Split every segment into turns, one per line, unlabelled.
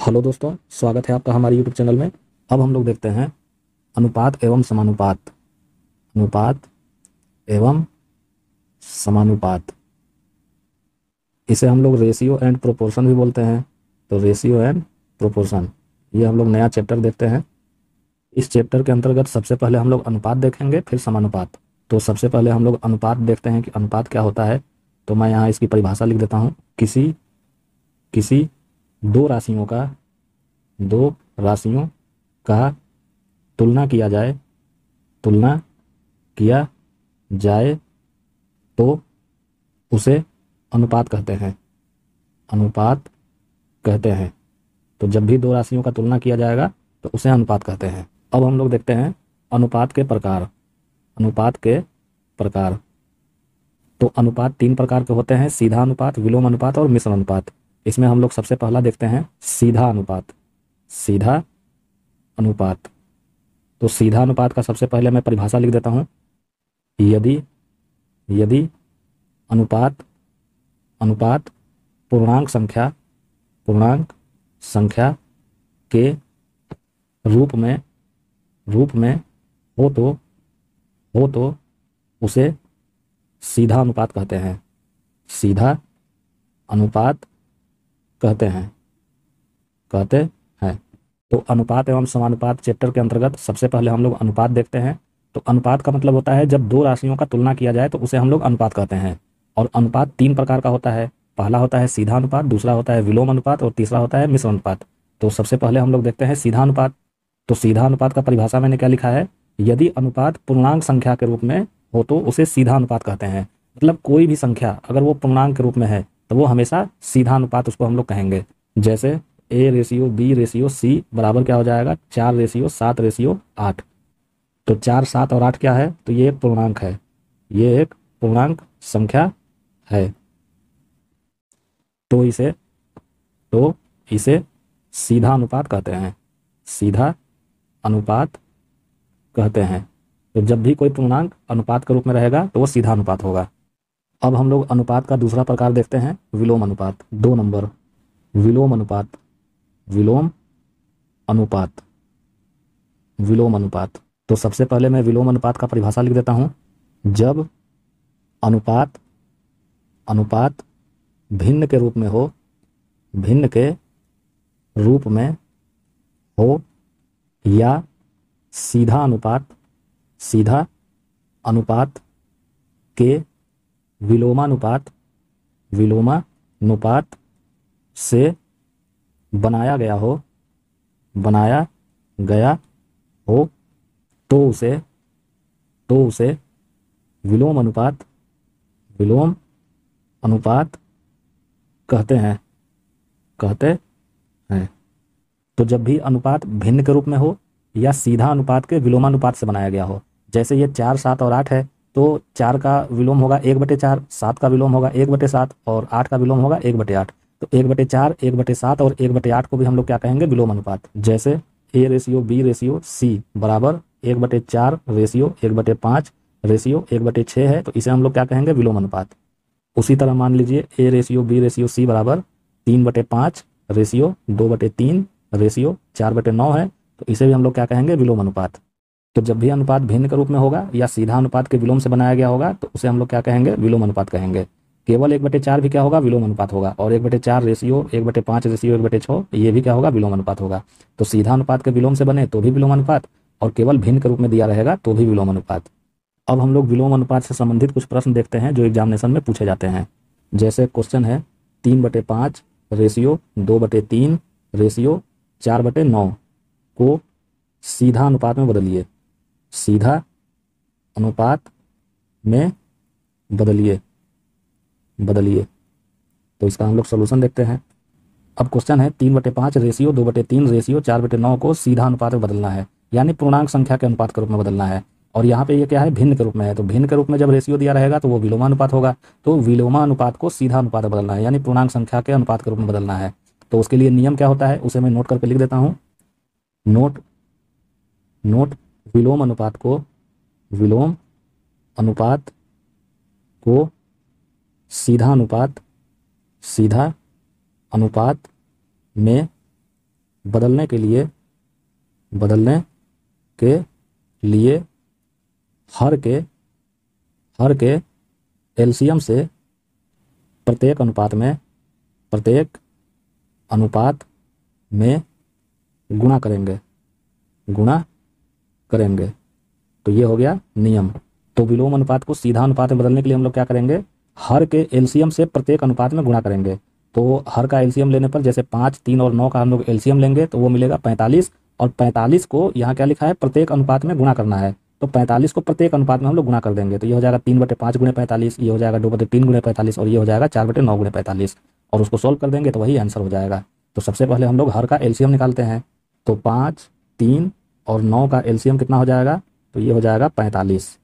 Hello दोस्तों, स्वागत है आपका हमारे यूट्यूब चैनल में। अब हम लोग देखते हैं अनुपात एवं समानुपात। अनुपात एवं समानुपात, इसे हम लोग रेशियो एंड प्रोपोर्शन भी बोलते हैं। तो रेशियो एंड प्रोपोर्शन, ये हम लोग नया चैप्टर देखते हैं। इस चैप्टर के अंतर्गत सबसे पहले हम लोग अनुपात देखेंगे, फिर समानुपात। तो सबसे पहले हम लोग अनुपात देखते हैं कि अनुपात क्या होता है। तो मैं यहाँ इसकी परिभाषा लिख देता हूँ। किसी किसी दो राशियों का दो राशियों का तुलना किया जाए तुलना किया जाए तो उसे अनुपात कहते हैं। अनुपात कहते हैं। तो जब भी दो राशियों का तुलना किया जाएगा तो उसे अनुपात कहते हैं। अब हम लोग देखते हैं अनुपात के प्रकार। अनुपात के प्रकार, तो अनुपात तीन प्रकार के होते हैं: सीधा अनुपात, विलोम अनुपात और मिश्र अनुपात। इसमें हम लोग सबसे पहला देखते हैं सीधा अनुपात। सीधा अनुपात, तो सीधा अनुपात का सबसे पहले मैं परिभाषा लिख देता हूँ। यदि यदि अनुपात अनुपात पूर्णांक संख्या के रूप में हो तो उसे सीधा अनुपात कहते हैं। सीधा अनुपात कहते हैं। तो अनुपात एवं समानुपात चैप्टर के अंतर्गत सबसे पहले हम लोग अनुपात देखते हैं। तो अनुपात का मतलब होता है जब दो राशियों का तुलना किया जाए तो उसे हम लोग अनुपात कहते हैं। और अनुपात तीन प्रकार का होता है। पहला होता है सीधा अनुपात, दूसरा होता है विलोम अनुपात और तीसरा होता है मिश्र अनुपात। तो सबसे पहले हम लोग देखते हैं सीधा अनुपात। तो सीधा अनुपात का परिभाषा मैंने क्या लिखा है, यदि अनुपात पूर्णांक संख्या के रूप में हो तो उसे सीधा अनुपात कहते हैं। मतलब कोई भी संख्या अगर वो पूर्णांक के रूप में है तो वो हमेशा सीधा अनुपात उसको हम लोग कहेंगे। जैसे A/B/C बराबर क्या हो जाएगा, 4/7/8। तो 4, 7 और 8 क्या है, तो ये एक पूर्णांक है। ये एक पूर्णांक संख्या है। तो इसे तो इसे सीधा अनुपात कहते हैं। सीधा अनुपात कहते हैं। तो जब भी कोई पूर्णांक अनुपात के रूप में रहेगा तो वो सीधा अनुपात होगा। अब हम लोग अनुपात का दूसरा प्रकार देखते हैं, विलोम अनुपात। 2 नंबर, विलोम अनुपात। विलोम अनुपात विलोम अनुपात, तो सबसे पहले मैं विलोम अनुपात का परिभाषा लिख देता हूं। जब अनुपात अनुपात भिन्न के रूप में हो भिन्न के रूप में हो या सीधा अनुपात के विलोमानुपात विलोमानुपात से बनाया गया हो तो उसे विलोम अनुपात कहते हैं। तो जब भी अनुपात भिन्न के रूप में हो या सीधा अनुपात के विलोमानुपात से बनाया गया हो, जैसे ये 4, 7 और 8 है, तो 4 का विलोम होगा 1/4, 7 का विलोम होगा 1/7 और 8 का विलोम होगा 1/8। तो 1/4, 1/7 और 1/8 को भी हम लोग क्या कहेंगे, विलोम अनुपात। जैसे A/B/C बराबर 1/4/1/5/1/6 है, तो इसे हम लोग क्या कहेंगे, विलोम अनुपात। उसी तरह मान लीजिए A/B/C बराबर 3/5/2/3/4/9 है, तो इसे भी हम लोग क्या कहेंगे, विलोम अनुपात। तो जब भी अनुपात भिन्न के रूप में होगा या सीधा अनुपात के विलोम से बनाया गया होगा तो उसे हम लोग क्या कहेंगे, विलोम अनुपात कहेंगे। केवल 1/4 भी क्या होगा, विलोम अनुपात होगा। और 1/4/1/5/1/6 ये भी क्या होगा, विलोम अनुपात होगा। तो सीधा अनुपात के विलोम से बने तो भी विलोम अनुपात, और केवल भिन्न के रूप में दिया रहेगा तो भी विलोम अनुपात। अब हम लोग विलोम अनुपात से संबंधित कुछ प्रश्न देखते हैं जो एग्जामिनेशन में पूछे जाते हैं। जैसे क्वेश्चन है 3/5/2/3/4/9 को सीधा अनुपात में बदलिए। सीधा अनुपात में बदलिए। तो इसका हम लोग सोल्यूशन देखते हैं। अब क्वेश्चन है 3/5/2/3/4/9 को सीधा अनुपात में बदलना है, यानी पूर्णांक संख्या के अनुपात के रूप में बदलना है। और यहाँ पे ये क्या है, भिन्न के रूप में है। तो भिन्न के रूप में जब रेशियो दिया रहेगा तो वो विलोमानुपात होगा। तो विलोमानुपात को सीधा अनुपात में बदलना है, यानी पूर्णांक संख्या के अनुपात के रूप में बदलना है। तो उसके लिए नियम क्या होता है उसे मैं नोट करके लिख देता हूँ। नोट नोट विलोम अनुपात को सीधा अनुपात में बदलने के लिए बदलने के लिए हर के एलसीएम से प्रत्येक अनुपात में गुणा करेंगे। तो ये हो गया नियम। तो विलोम अनुपात को सीधा अनुपात में बदलने के लिए हम लोग क्या करेंगे, हर के एलसीएम से प्रत्येक अनुपात में गुणा करेंगे। तो हर का एलसीएम लेने पर जैसे 5, 3 और 9 का हम लोग एलसीएम लेंगे तो वो मिलेगा 45, और 45 को यहाँ क्या लिखा है, प्रत्येक अनुपात में गुणा करना है। तो 45 को प्रत्येक अनुपात में हम लोग गुणा कर देंगे। तो ये हो जाएगा 3/5 गुणे 45, ये हो जाएगा 2/3 गुणे 45, और ये हो जाएगा 4/9 गुणे 45, और उसको सोल्व कर देंगे तो वही आंसर हो जाएगा। तो सबसे पहले हम लोग हर का एलसीएम निकालते हैं। तो 5, 3 और 9 का एलसीएम कितना हो जाएगा, तो ये हो जाएगा 45।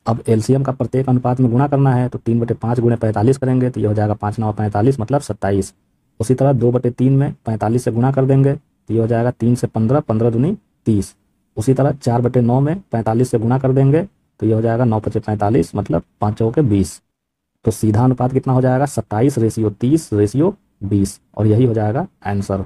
अब एलसीएम का प्रत्येक अनुपात में गुणा करना है, तो 3/5 गुणे 45 करेंगे तो ये हो जाएगा 5 9 45 मतलब 27। उसी तरह 2/3 में 45 से गुणा कर देंगे तो ये हो जाएगा 3 से 15, 15 दूनी 30। उसी तरह 4/9 में 45 से गुणा कर देंगे तो ये हो जाएगा 9×5 = 45 मतलब 5 चौके 20। तो सीधा अनुपात कितना हो जाएगा, 27:30:20, और यही हो जाएगा आंसर।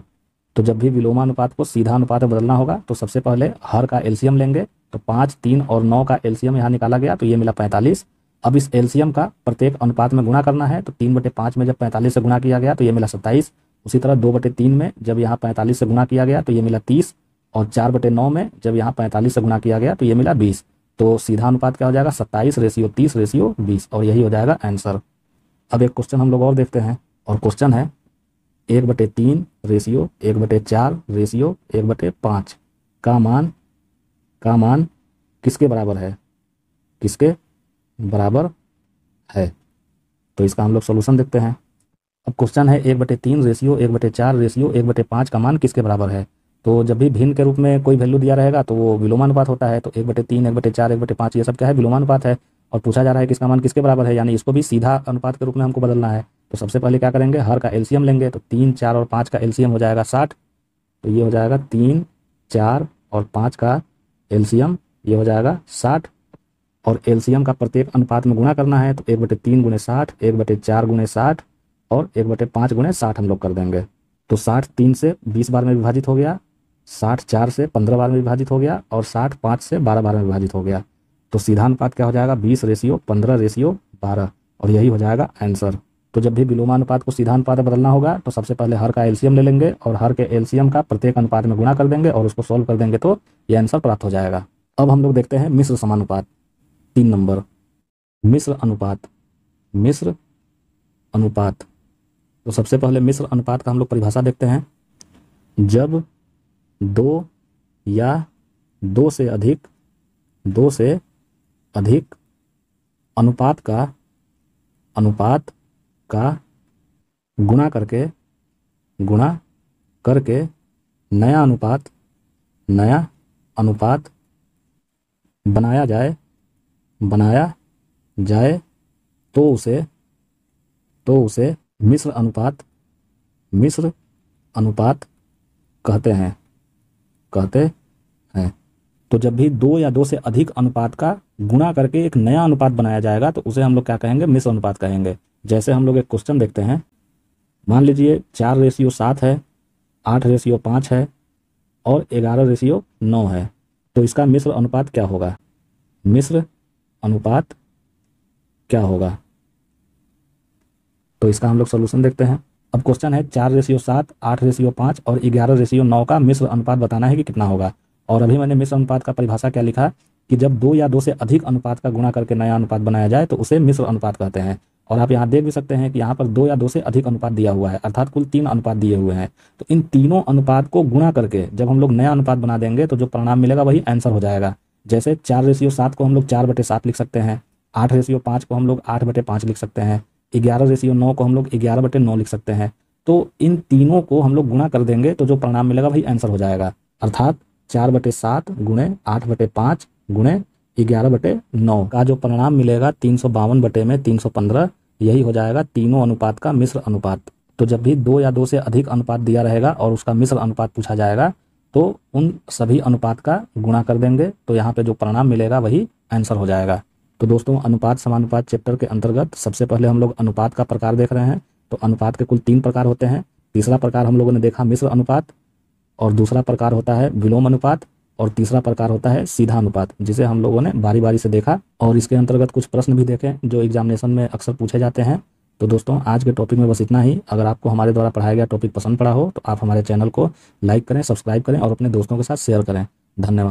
तो जब भी विलोमानुपात को सीधा अनुपात में बदलना होगा तो सबसे पहले हर का एलसीएम लेंगे। तो 5, 3 और 9 का एलसीएम यहाँ निकाला गया तो ये मिला 45। अब इस एलसीएम का प्रत्येक अनुपात में गुणा करना है। तो 3/5 में जब 45 से गुणा किया गया तो ये मिला 27। उसी तरह 2/3 में जब यहाँ 45 से गुणा किया गया तो ये मिला 30, और 4/9 में जब यहाँ 45 से गुणा किया गया तो ये मिला 20। तो सीधा अनुपात क्या हो जाएगा, 27:30:20, और यही हो जाएगा आंसर। अब एक क्वेश्चन हम लोग और देखते हैं, और क्वेश्चन है 1/3:1/4:1/5 का मान किसके बराबर है। तो इसका हम लोग सॉल्यूशन देखते हैं। अब क्वेश्चन है 1/3:1/4:1/5 का मान किसके बराबर है। तो जब भी भिन्न के रूप में कोई वैल्यू दिया रहेगा तो वो विलोमानुपात होता है। तो 1/3, 1/4, 1/5 ये सब क्या है, विलोमानुपात है। और पूछा जा रहा है कि इसका मान किसके बराबर है, यानी इसको भी सीधा अनुपात के रूप में हमको बदलना है। तो सबसे पहले क्या करेंगे, हर का एलसीएम लेंगे। तो 3, 4 और 5 का एलसीएम हो जाएगा 60। तो ये हो जाएगा 3, 4 और 5 का एलसीएम, ये हो जाएगा 60। और एलसीएम का प्रत्येक अनुपात में गुणा करना है। तो 1/3 × 60, 1/4 × 60 और 1/5 × 60 हम लोग कर देंगे। तो 60 3 से 20 बार में विभाजित हो गया, 60 4 से 15 बार में विभाजित हो गया, और 60 5 से 12 बार में विभाजित हो गया। तो सीधा अनुपात क्या हो जाएगा, 20:15:12, और यही हो जाएगा आंसर। तो जब भी विलोमानुपात को सीधा अनुपात में बदलना होगा तो सबसे पहले हर का एलसीएम ले लेंगे और हर के एलसीएम का प्रत्येक अनुपात में गुणा कर देंगे और उसको सॉल्व कर देंगे तो ये आंसर प्राप्त हो जाएगा। अब हम लोग देखते हैं मिश्र समानुपात। 3 नंबर, मिश्र अनुपात। तो सबसे पहले मिश्र अनुपात का हम लोग परिभाषा देखते हैं। जब 2 या 2 से अधिक अनुपात का गुणा करके नया अनुपात बनाया जाए तो उसे मिश्र अनुपात कहते हैं। तो जब भी 2 या 2 से अधिक अनुपात का गुणा करके एक नया अनुपात बनाया जाएगा तो उसे हम लोग क्या कहेंगे, मिश्र अनुपात कहेंगे। जैसे हम लोग एक क्वेश्चन देखते हैं, मान लीजिए 4:7 है, 8:5 है और 11:9 है। तो इसका मिश्र अनुपात क्या होगा, तो इसका हम लोग सोल्यूशन देखते हैं। अब क्वेश्चन है 4:7, 8:5 और 11:9 का मिश्र अनुपात बताना है कि कितना होगा। और अभी मैंने मिश्र अनुपात का परिभाषा क्या लिखा कि जब 2 या 2 से अधिक अनुपात का गुणा करके नया अनुपात बनाया जाए तो उसे मिश्र अनुपात कहते हैं। और आप यहाँ देख भी सकते हैं कि यहाँ पर 2 या 2 से अधिक अनुपात दिया हुआ है, अर्थात कुल 3 अनुपात दिए हुए हैं। तो इन तीनों अनुपात को गुणा करके जब हम लोग नया अनुपात बना देंगे तो जो परिणाम मिलेगा वही आंसर हो जाएगा। जैसे 4:7 को हम लोग 4/7 लिख सकते हैं, 8:5 को हम लोग 8/5 लिख सकते हैं, 11:9 को हम लोग 11/9 लिख सकते हैं। तो इन तीनों को हम लोग गुणा कर देंगे तो जो परिणाम मिलेगा वही आंसर हो जाएगा। अर्थात 4/7 × 8/5 × 11/9 का जो परिणाम मिलेगा 352/315, यही हो जाएगा तीनों अनुपात का मिश्र अनुपात। तो जब भी 2 या 2 से अधिक अनुपात दिया रहेगा और उसका मिश्र अनुपात पूछा जाएगा तो उन सभी अनुपात का गुणा कर देंगे तो यहाँ पे जो परिणाम मिलेगा वही आंसर हो जाएगा। तो दोस्तों, अनुपात समानुपात चैप्टर के अंतर्गत सबसे पहले हम लोग अनुपात का प्रकार देख रहे हैं। तो अनुपात के कुल 3 प्रकार होते हैं। तीसरा प्रकार हम लोगों ने देखा मिश्र अनुपात, और दूसरा प्रकार होता है विलोम अनुपात, और तीसरा प्रकार होता है सीधा अनुपात, जिसे हम लोगों ने बारी बारी से देखा और इसके अंतर्गत कुछ प्रश्न भी देखे जो एग्जामिनेशन में अक्सर पूछे जाते हैं। तो दोस्तों आज के टॉपिक में बस इतना ही। अगर आपको हमारे द्वारा पढ़ाया गया टॉपिक पसंद पड़ा हो तो आप हमारे चैनल को लाइक करें, सब्सक्राइब करें और अपने दोस्तों के साथ शेयर करें। धन्यवाद।